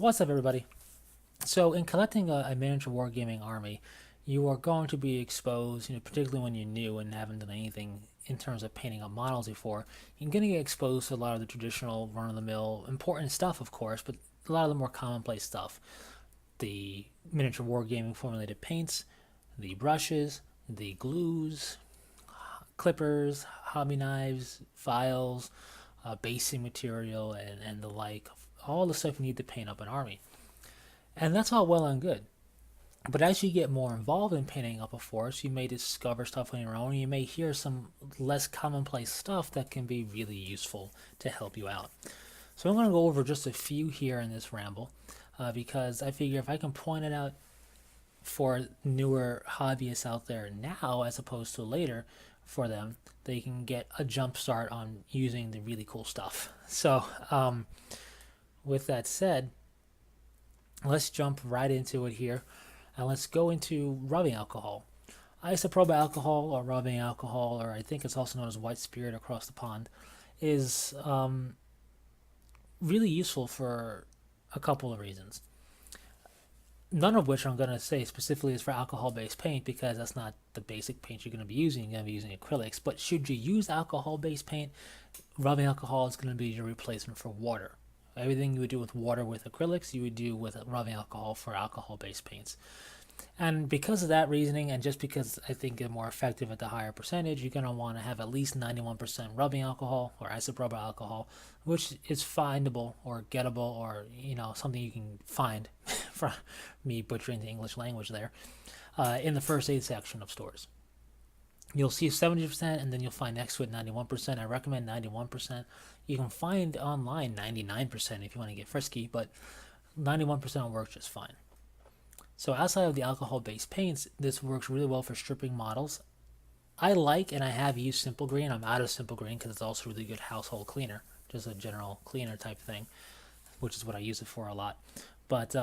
What's up, everybody? So, in collecting a miniature wargaming army, you are going to be exposed, particularly when you're new and haven't done anything in terms of painting up models before. You're going to get exposed to a lot of the traditional run-of-the-mill important stuff, of course, but a lot of the more commonplace stuff. The miniature wargaming formulated paints, the brushes, the glues, clippers, hobby knives, files, basing material, and the like. All the stuff you need to paint up an army. And that's all well and good. But as you get more involved in painting up a forest, you may discover stuff on your own. You may hear some less commonplace stuff that can be really useful to help you out. So I'm going to go over just a few here in this ramble because I figure if I can point it out for newer hobbyists out there now as opposed to later for them, they can get a jump start on using the really cool stuff. So, with that said, let's jump right into it here. And let's go into rubbing alcohol. Isopropyl alcohol, or rubbing alcohol, or I think it's also known as white spirit across the pond, is really useful for a couple of reasons. None of which I'm going to say specifically is for alcohol-based paint because that's not the basic paint you're going to be using. You're going to be using acrylics. But should you use alcohol-based paint, rubbing alcohol is going to be your replacement for water. Everything you would do with water with acrylics, you would do with rubbing alcohol for alcohol-based paints. And because of that reasoning, and just because I think they're more effective at the higher percentage, you're going to want to have at least 91% rubbing alcohol or isopropyl alcohol, which is findable or gettable or, something you can find from me butchering the English language there in the first aid section of stores. You'll see 70% and then you'll find next to it 91%. I recommend 91%. You can find online 99% if you want to get frisky, but 91% will work just fine. So outside of the alcohol-based paints, this works really well for stripping models. I like and I have used Simple Green. I'm out of Simple Green because it's also a really good household cleaner, just a general cleaner type thing, which is what I use it for a lot. But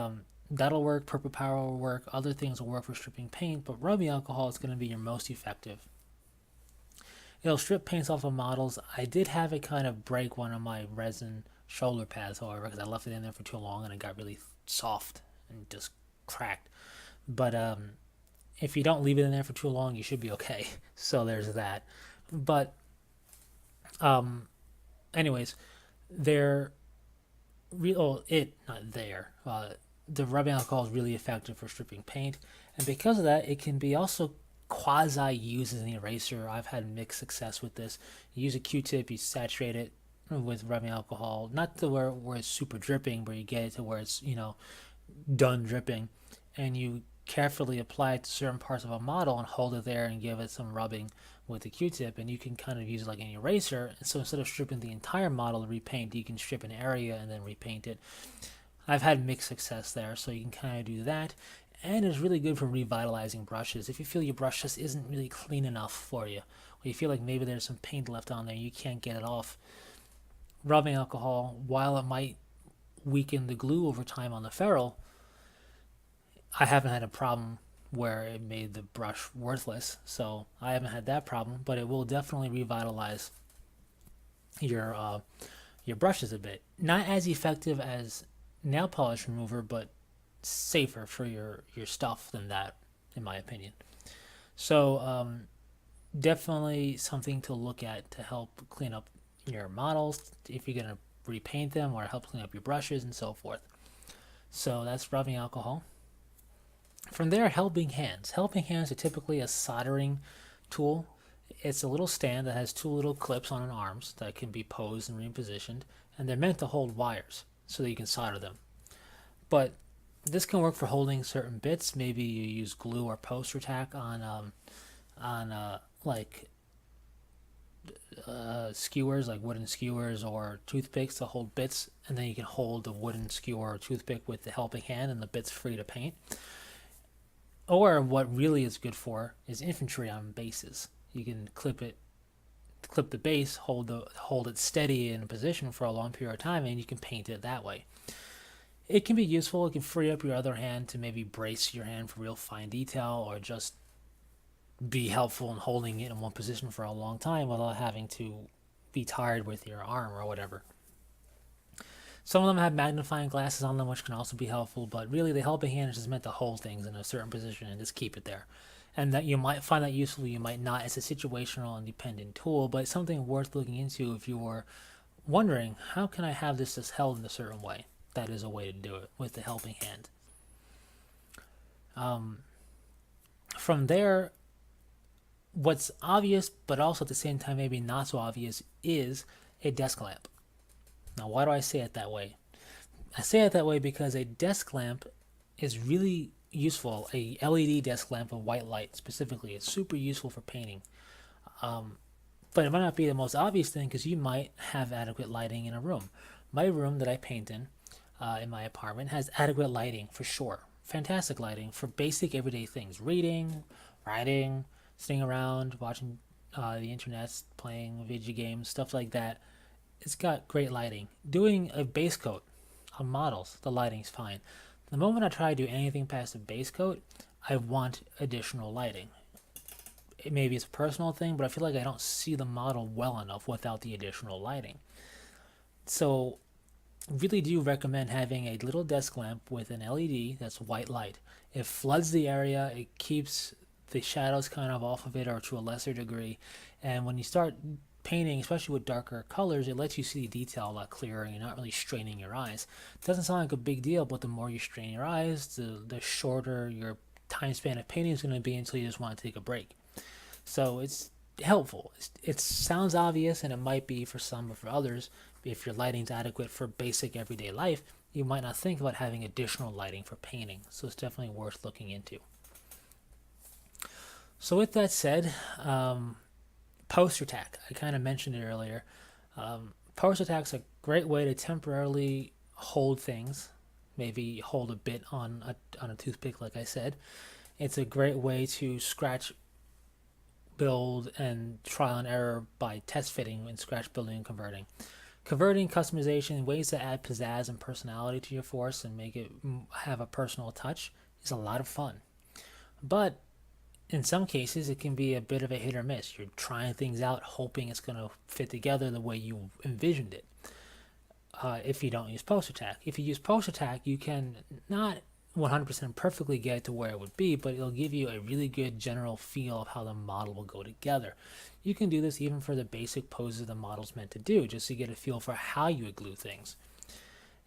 that'll work. Purple Power will work. Other things will work for stripping paint, but rubbing alcohol is going to be your most effective. It'll strip paints off of models. I did have it kind of break one of my resin shoulder pads, however, because I left it in there for too long and it got really soft and just cracked. But if you don't leave it in there for too long, you should be okay. So there's that. But anyways, they're real. Not there. The rubbing alcohol is really effective for stripping paint, and because of that, it can be also quasi used as an eraser. I've had mixed success with this. You use a Q-tip, you saturate it with rubbing alcohol, not to where it's super dripping, but you get it to where it's done dripping, and you carefully apply it to certain parts of a model and hold it there and give it some rubbing with the Q-tip, and you can kind of use it like an eraser. So instead of stripping the entire model to repaint, you can strip an area and then repaint it. I've had mixed success there, so you can kind of do that. And it's really good for revitalizing brushes. If you feel your brush just isn't really clean enough for you, or you feel like maybe there's some paint left on there, you can't get it off, rubbing alcohol, while it might weaken the glue over time on the ferrule, I haven't had a problem where it made the brush worthless, so I haven't had that problem. But it will definitely revitalize your brushes a bit. Not as effective as nail polish remover, but safer for your stuff than that, in my opinion. So definitely something to look at to help clean up your models if you're gonna repaint them, or help clean up your brushes and so forth. So that's rubbing alcohol. From there, helping hands. Helping hands are typically a soldering tool. It's a little stand that has two little clips on an arms that can be posed and repositioned, and they're meant to hold wires so that you can solder them. But this can work for holding certain bits. Maybe you use glue or poster tack on skewers, like wooden skewers or toothpicks to hold bits, and then you can hold the wooden skewer or toothpick with the helping hand and the bit's free to paint. Or what really is good for is infantry on bases. You can clip the base, hold it steady in a position for a long period of time, and you can paint it that way. It can be useful. It can free up your other hand to maybe brace your hand for real fine detail, or just be helpful in holding it in one position for a long time without having to be tired with your arm or whatever. Some of them have magnifying glasses on them, which can also be helpful, but really the helping hand is just meant to hold things in a certain position and just keep it there. And that you might find that useful, you might not. It's a situational and dependent tool, but it's something worth looking into if you're wondering, how can I have this just held in a certain way? That is a way to do it with the helping hand. From there, what's obvious, but also at the same time maybe not so obvious, is a desk lamp. Now, why do I say it that way? I say it that way because a desk lamp is really useful. A LED desk lamp with white light specifically is super useful for painting. But it might not be the most obvious thing because you might have adequate lighting in a room. My room that I paint in my apartment, has adequate lighting for sure. Fantastic lighting for basic everyday things: reading, writing, sitting around, watching the internet, playing video games, stuff like that. It's got great lighting. Doing a base coat on models, the lighting's fine. The moment I try to do anything past a base coat, I want additional lighting. Maybe it's a personal thing, but I feel like I don't see the model well enough without the additional lighting. So, really do recommend having a little desk lamp with an LED that's white light. It floods the area, it keeps the shadows kind of off of it or to a lesser degree. And when you start painting, especially with darker colors, it lets you see the detail a lot clearer and you're not really straining your eyes. It doesn't sound like a big deal, but the more you strain your eyes, the shorter your time span of painting is going to be until you just want to take a break. So it's helpful. It sounds obvious, and it might be for some, but for others, if your lighting's adequate for basic everyday life, you might not think about having additional lighting for painting. So it's definitely worth looking into. So with that said, poster tack. I kind of mentioned it earlier. Poster tack's a great way to temporarily hold things, maybe hold a bit on a toothpick, like I said. It's a great way to scratch, build, and trial and error by test fitting and scratch building and converting. Converting, customization, ways to add pizzazz and personality to your force and make it have a personal touch is a lot of fun. But in some cases, it can be a bit of a hit or miss. You're trying things out, hoping it's going to fit together the way you envisioned it. If you don't use poster tack. If you use poster tack, you can not 100% perfectly get it to where it would be, but it'll give you a really good general feel of how the model will go together. You can do this even for the basic poses the model's meant to do, just to get a feel for how you would glue things.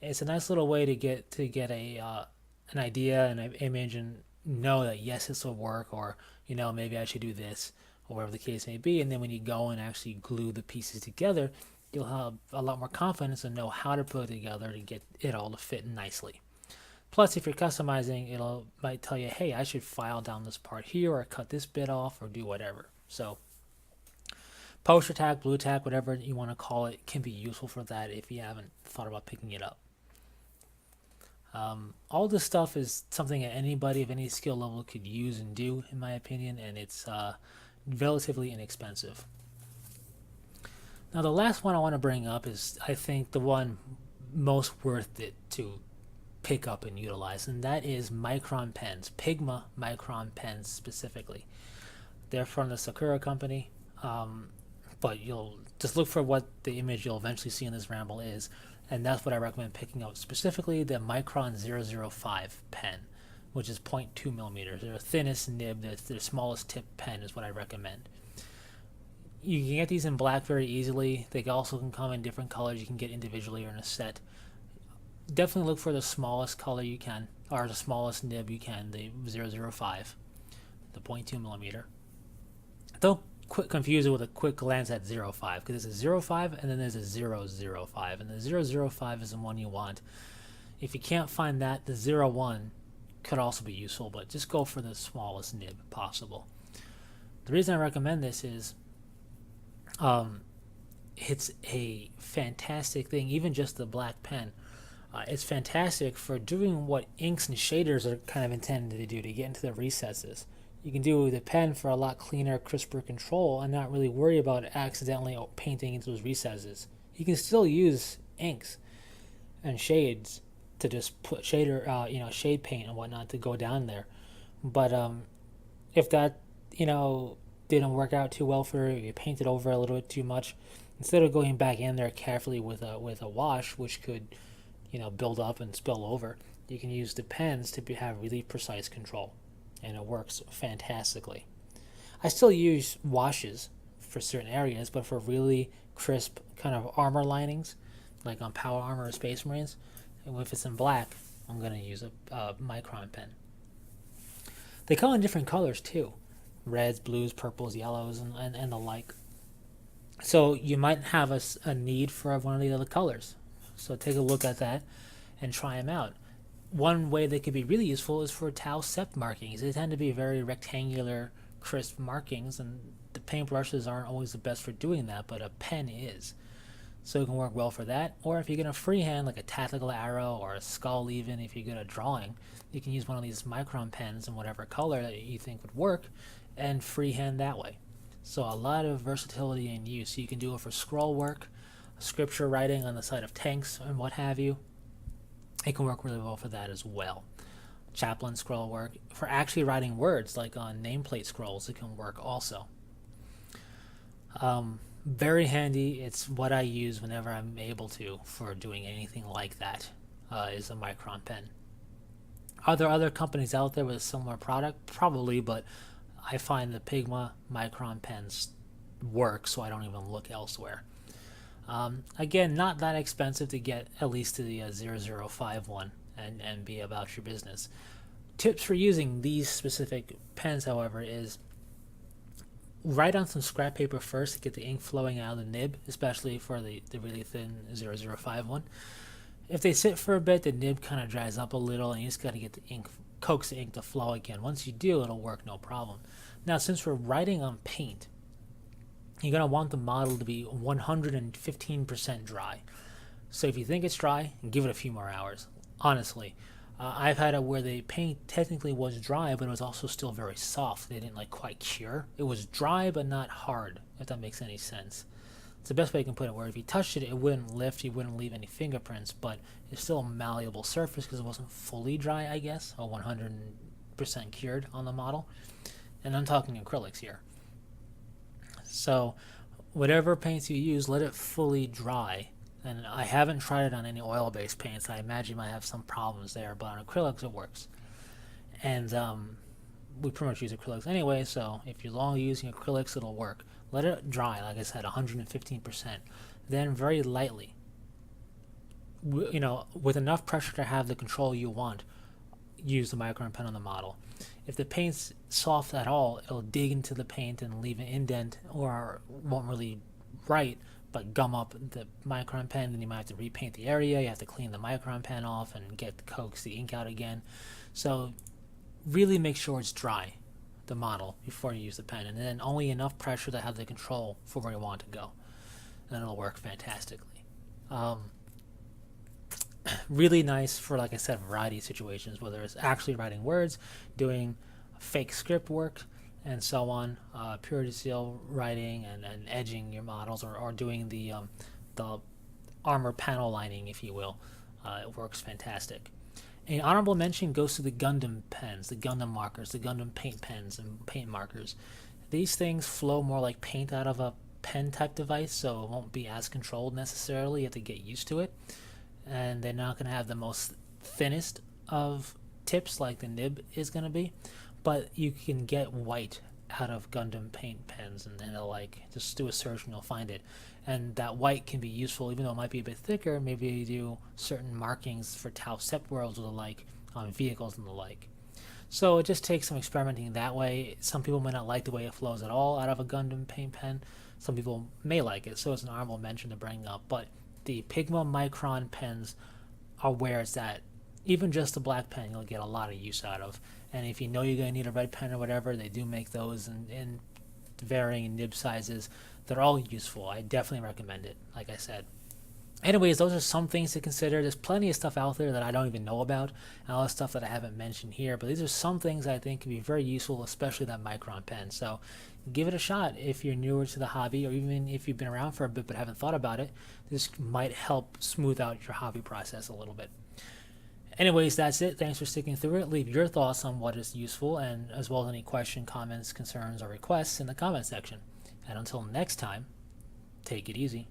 It's a nice little way to get an idea and an image and know that yes, this will work, or maybe I should do this, or whatever the case may be. And then when you go and actually glue the pieces together, you'll have a lot more confidence and know how to put it together to get it all to fit nicely. Plus, if you're customizing, might tell you, hey, I should file down this part here, or cut this bit off, or do whatever. So, poster tack, blue tack, whatever you want to call it, can be useful for that if you haven't thought about picking it up. All this stuff is something that anybody of any skill level could use and do, in my opinion, and it's relatively inexpensive. Now, the last one I want to bring up is, I think, the one most worth it to pick up and utilize, and that is Micron pens, Pigma Micron pens specifically. They're from the Sakura company, but you'll just look for what the image you'll eventually see in this ramble is, and that's what I recommend picking up, specifically the Micron 005 pen, which is 0.2 millimeters. Their thinnest nib, their smallest tip pen is what I recommend. You can get these in black very easily. They also can come in different colors. You can get individually or in a set. Definitely look for the smallest color you can, or the smallest nib you can, the 005, the 0.2 millimeter. Don't confuse it with a quick glance at 05, because there's a 05 and then there's a 005, and the 005 is the one you want. If you can't find that, the 01 could also be useful, but just go for the smallest nib possible. The reason I recommend this is it's a fantastic thing, even just the black pen. It's fantastic for doing what inks and shaders are kind of intended to do, to get into the recesses. You can do the pen for a lot cleaner, crisper control and not really worry about accidentally painting into those recesses. You can still use inks and shades to just put shade paint and whatnot to go down there. But if that, didn't work out too well for you, you painted over a little bit too much, instead of going back in there carefully with a wash, which could build up and spill over. You can use the pens to have really precise control, and it works fantastically. I still use washes for certain areas, but for really crisp kind of armor linings, like on Power Armor or Space Marines, and if it's in black, I'm going to use a Micron pen. They come in different colors too, reds, blues, purples, yellows, and the like. So you might have a need for one of the other colors. So take a look at that and try them out. One way they could be really useful is for Tau Sept markings. They tend to be very rectangular, crisp markings, and the paintbrushes aren't always the best for doing that, but a pen is. So it can work well for that. Or if you're going to freehand, like a tactical arrow or a skull, even if you're good at drawing, you can use one of these Micron pens in whatever color that you think would work and freehand that way. So a lot of versatility in use. You can do it for scroll work, scripture writing on the side of tanks and what have you. It can work really well for that as well. Chaplain scroll work. For actually writing words, like on nameplate scrolls, it can work also. Very handy. It's what I use whenever I'm able to for doing anything like that, is a Micron pen. Are there other companies out there with a similar product? Probably, but I find the Pigma Micron pens work, so I don't even look elsewhere. Again, not that expensive to get at least to the 0051 and be about your business. Tips for using these specific pens, however, is write on some scrap paper first to get the ink flowing out of the nib, especially for the really thin 0051. If they sit for a bit, the nib kind of dries up a little, and you just got to get the ink, coax the ink to flow again. Once you do, it'll work no problem. Now, since we're writing on paint, you're going to want the model to be 115% dry. So if you think it's dry, give it a few more hours. Honestly, I've had it where the paint technically was dry, but it was also still very soft. They didn't quite cure. It was dry, but not hard, if that makes any sense. It's the best way I can put it, where if you touched it, it wouldn't lift, you wouldn't leave any fingerprints, but it's still a malleable surface because it wasn't fully dry, I guess, or 100% cured on the model. And I'm talking acrylics here. So whatever paints you use, let it fully dry. And I haven't tried it on any oil-based paints. I imagine you might have some problems there, but on acrylics it works. And we pretty much use acrylics anyway, so if you're long using acrylics, it'll work. Let it dry, like I said, 115%. Then very lightly, with enough pressure to have the control you want, use the Micron pen on the model. If the paint's soft at all, it'll dig into the paint and leave an indent, or won't really write, but gum up the Micron pen. Then you might have to repaint the area. You have to clean the Micron pen off and coax the ink out again. So really make sure it's dry, the model, before you use the pen, and then only enough pressure to have the control for where you want to go. And then it'll work fantastically. Really nice for, like I said, a variety of situations, whether it's actually writing words, doing fake script work, and so on, purity seal writing and edging your models, or doing the armor panel lining, if you will. It works fantastic. An honorable mention goes to the Gundam pens, the Gundam markers, the Gundam paint pens and paint markers. These things flow more like paint out of a pen type device, so it won't be as controlled necessarily. You have to get used to it. And they're not going to have the most thinnest of tips like the nib is going to be, but you can get white out of Gundam paint pens and the like. Just do a search and you'll find it. And that white can be useful, even though it might be a bit thicker. Maybe you do certain markings for Tau Sept worlds or the like on vehicles and the like. So it just takes some experimenting that way. Some people might not like the way it flows at all out of a Gundam paint pen. Some people may like it, so it's an honorable mention to bring up. But the Pigma Micron pens are where it's at. Even just the black pen, you'll get a lot of use out of. And if you know you're going to need a red pen or whatever, they do make those in varying nib sizes. They're all useful. I definitely recommend it, like I said. Anyways, those are some things to consider. There's plenty of stuff out there that I don't even know about, and all the stuff that I haven't mentioned here. But these are some things I think can be very useful, especially that Micron pen. So give it a shot if you're newer to the hobby, or even if you've been around for a bit but haven't thought about it. This might help smooth out your hobby process a little bit. Anyways, that's it. Thanks for sticking through it. Leave your thoughts on what is useful, and as well as any questions, comments, concerns, or requests in the comment section. And until next time, take it easy.